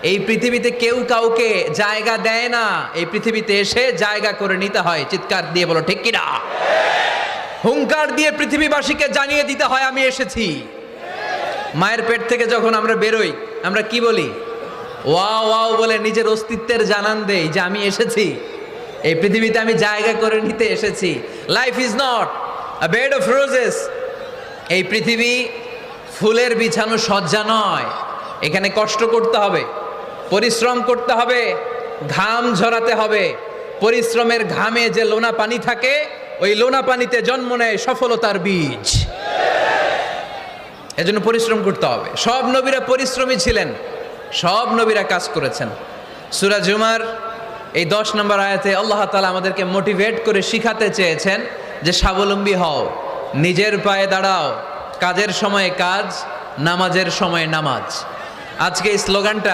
এই পৃথিবীতে কেউ কাউকে জায়গা দেয় না, এই পৃথিবীতে এসে জায়গা করে নিতে হয়। চিৎকার দিয়ে বলো ঠিক কিনা? হুঙ্কার দিয়ে পৃথিবীবাসীকে জানিয়ে দিতে হয় আমি এসেছি। মায়ের পেট থেকে যখন আমরা বেরোই আমরা কি বলি? ওয়াও ওয়াও বলে নিজের অস্তিত্বের জানান দেই যে আমি এসেছি, এই পৃথিবীতে আমি জায়গা করে নিতে এসেছি। Life is not a bed of roses. এই পৃথিবী ফুলের বিছানো সজ্জা নয়। এখানে কষ্ট করতে হবে, পরিশ্রম করতে হবে, ঘাম ঝরাতে হবে। পরিশ্রমের ঘামে যে লোনা পানি থাকে, ওই লোনা পানিতে জন্ম নেয় সফলতার বীজ। এজন্য পরিশ্রম করতে হবে। সব নবীরা পরিশ্রমী ছিলেন, সব নবীরা কাজ করেছেন। সূরা জুমার এই 10 নম্বর আয়াতে আল্লাহ তাআলা আমাদেরকে মোটিভেট করে শিখাতে চেয়েছেন যে স্বাবলম্বী হও, নিজের পায়ে দাঁড়াও, কাজের সময়ে কাজ, নামাজের সময়ে নামাজ। আজকে এই স্লোগানটা